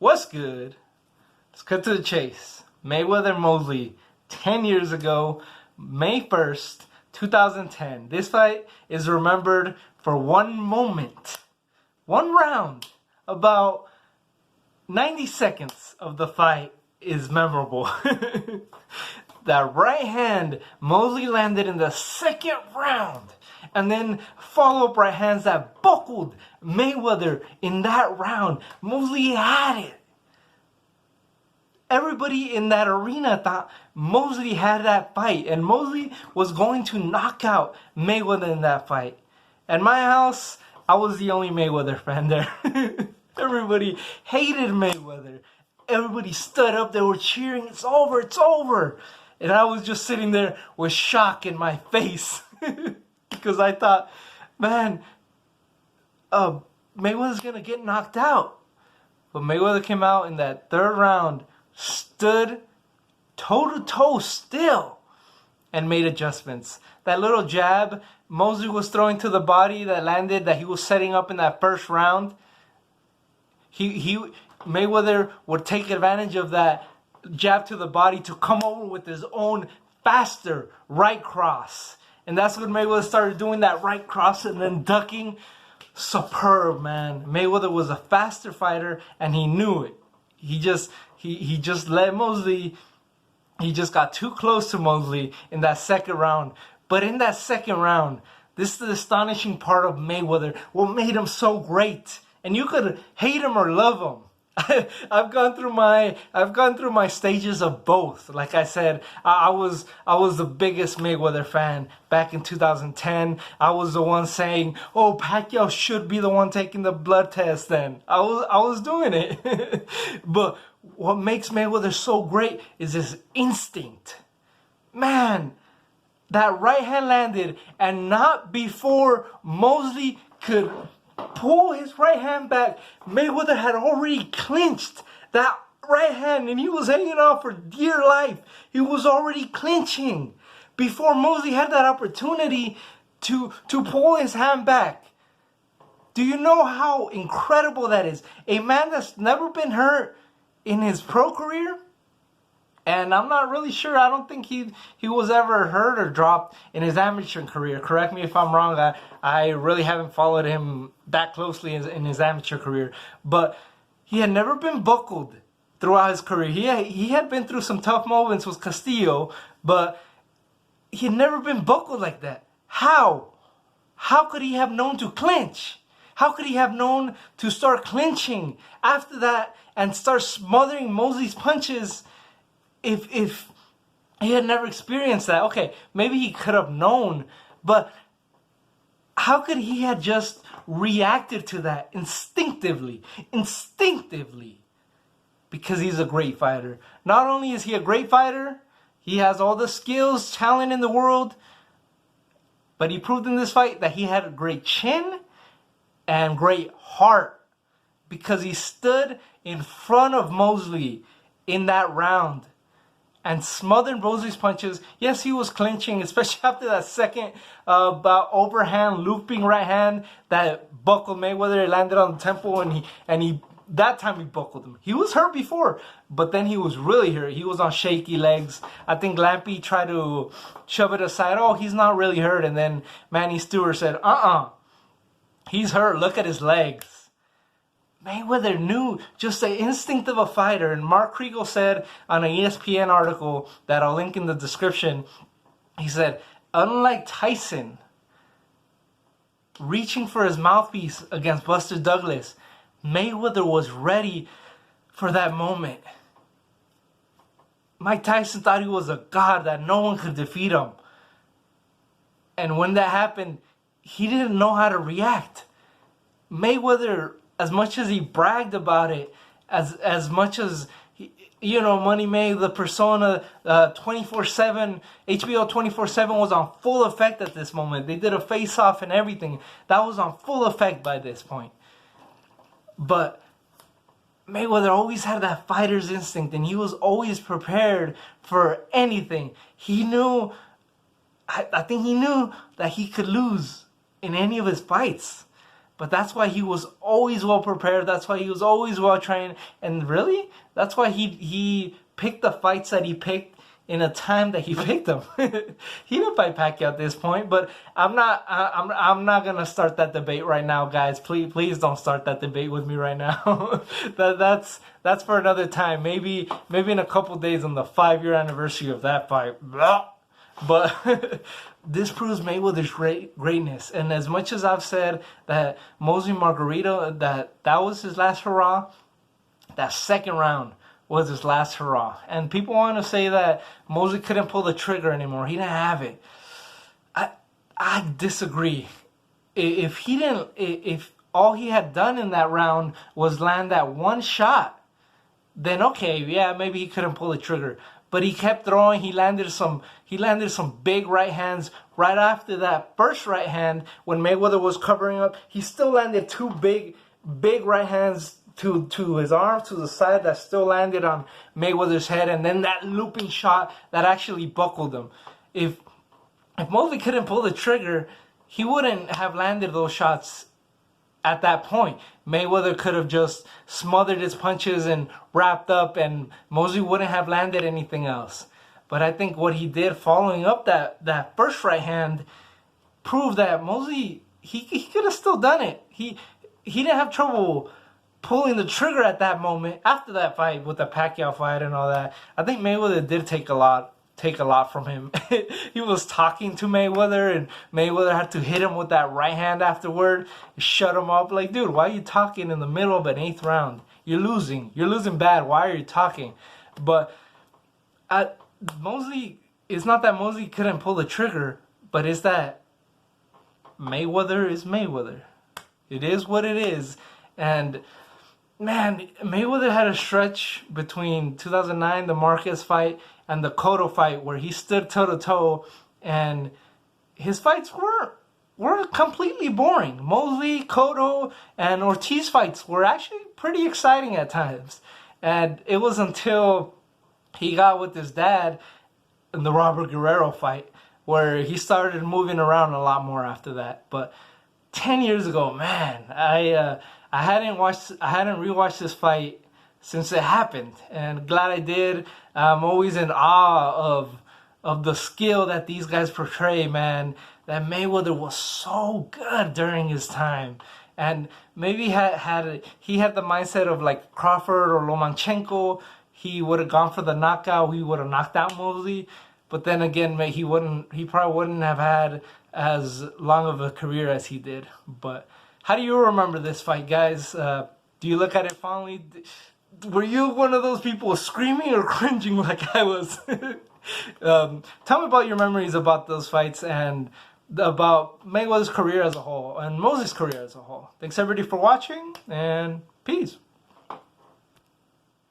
What's good? Let's cut to the chase. Mayweather Mosley, 10 years ago, May 1st, 2010. This fight is remembered for one moment, one round. About 90 seconds of the fight is memorable. That right hand Mosley landed in the second round, and then follow-up right hands that buckled Mayweather in that round. Mosley had it. Everybody in that arena thought Mosley had that fight, and Mosley was going to knock out Mayweather in that fight. At my house, I was the only Mayweather fan there. Everybody hated Mayweather. Everybody stood up, they were cheering, it's over, it's over. And I was just sitting there with shock in my face. Because I thought, man, Mayweather's going to get knocked out. But Mayweather came out in that third round, stood toe-to-toe still, and made adjustments. That little jab Mosley was throwing to the body that landed, that he was setting up in that first round, Mayweather would take advantage of that jab to the body to come over with his own faster right cross. And that's when Mayweather started doing that right cross and then ducking. Superb, man. Mayweather was a faster fighter and he knew it. He just let Mosley, he just got too close to Mosley in that second round. But in that second round, this is the astonishing part of Mayweather, what made him so great. And you could hate him or love him. I've gone through my stages of both. Like I said, I was the biggest Mayweather fan back in 2010. I was the one saying, "Oh, Pacquiao should be the one taking the blood test." Then I was doing it. But what makes Mayweather so great is his instinct. Man, that right hand landed, and not before Mosley could pull his right hand back, Mayweather had already clinched that right hand and he was hanging on for dear life. He was already clinching before Mosley had that opportunity to pull his hand back. Do you know how incredible that is? A man that's never been hurt in his pro career, and I'm not really sure, I don't think he was ever hurt or dropped in his amateur career. Correct me if I'm wrong. I really haven't followed him that closely in his amateur career. But he had never been buckled throughout his career. He had been through some tough moments with Castillo, but he had never been buckled like that. How? How could he have known to clinch? How could he have known to start clinching after that and start smothering Mosley's punches if he had never experienced that? Okay, maybe he could have known, but how could he have just reacted to that instinctively? Because he's a great fighter. Not only is he a great fighter, he has all the skills, talent in the world, but he proved in this fight that he had a great chin and great heart, because he stood in front of Mosley in that round and smothered Mosley's punches. Yes, he was clinching, especially after that second about overhand looping right hand that buckled Mayweather. It landed on the temple, and he that time he buckled him. He was hurt before, but then he was really hurt. He was on shaky legs. I think Lampy tried to shove it aside. Oh, he's not really hurt. And then Manny Stewart said, he's hurt. Look at his legs. Mayweather knew just the instinct of a fighter. And Mark Kriegel said on an ESPN article that I'll link in the description, he said, unlike Tyson reaching for his mouthpiece against Buster Douglas, Mayweather was ready for that moment. Mike Tyson thought he was a god, that no one could defeat him. And when that happened, he didn't know how to react. Mayweather, as much as he bragged about it, as much as, Money May, the persona, 24/7, HBO 24/7 was on full effect at this moment. They did a face-off and everything. That was on full effect by this point. But Mayweather always had that fighter's instinct, and he was always prepared for anything. He knew, I think he knew that he could lose in any of his fights. But that's why he was always well prepared. That's why he was always well trained. And really, that's why he picked the fights that he picked in a time that he picked them. He didn't fight Pacquiao at this point, but I'm not gonna start that debate right now, guys. Please don't start that debate with me right now. That's for another time. Maybe in a couple days on the 5-year anniversary of that fight. But this proves Mayweather's greatness. And as much as I've said that Mosley Margarito, that was his last hurrah, that second round was his last hurrah. And people want to say that Mosley couldn't pull the trigger anymore. He didn't have it. I disagree. If all he had done in that round was land that one shot, then okay, yeah, maybe he couldn't pull the trigger. But he kept throwing. He landed some big right hands right after that first right hand when Mayweather was covering up. He still landed two big right hands to his arm, to the side, that still landed on Mayweather's head, and then that looping shot that actually buckled him. If Mosley couldn't pull the trigger, he wouldn't have landed those shots at that point. Mayweather could have just smothered his punches and wrapped up, and Mosley wouldn't have landed anything else. But I think what he did following up that first right hand proved that Mosley, he could have still done it. He didn't have trouble pulling the trigger at that moment after that fight with the Pacquiao fight and all that. I think Mayweather did take a lot from him. He was talking to Mayweather, and Mayweather had to hit him with that right hand afterward, shut him up. Like, dude, why are you talking in the middle of an 8th round? You're losing bad. Why are you talking? But Mosley, it's not that Mosley couldn't pull the trigger, but it's that Mayweather is Mayweather. It is what it is. And man, Mayweather had a stretch between 2009, the Marquez fight, and the Cotto fight where he stood toe-to-toe, and his fights were completely boring. Mosley, Cotto, and Ortiz fights were actually pretty exciting at times. And it was until he got with his dad in the Robert Guerrero fight where he started moving around a lot more after that. But 10 years ago, man, I hadn't rewatched this fight since it happened, and glad I did. I'm always in awe of the skill that these guys portray, man. That Mayweather was so good during his time, and maybe he had the mindset of like Crawford or Lomachenko. He would have gone for the knockout. He would have knocked out Mosley, but then again, he probably wouldn't have had as long of a career as he did. But how do you remember this fight, guys? Do you look at it fondly? Were you one of those people screaming or cringing like I was? Tell me about your memories about those fights and about Mayweather's career as a whole and Mosley's career as a whole. Thanks everybody for watching, and peace.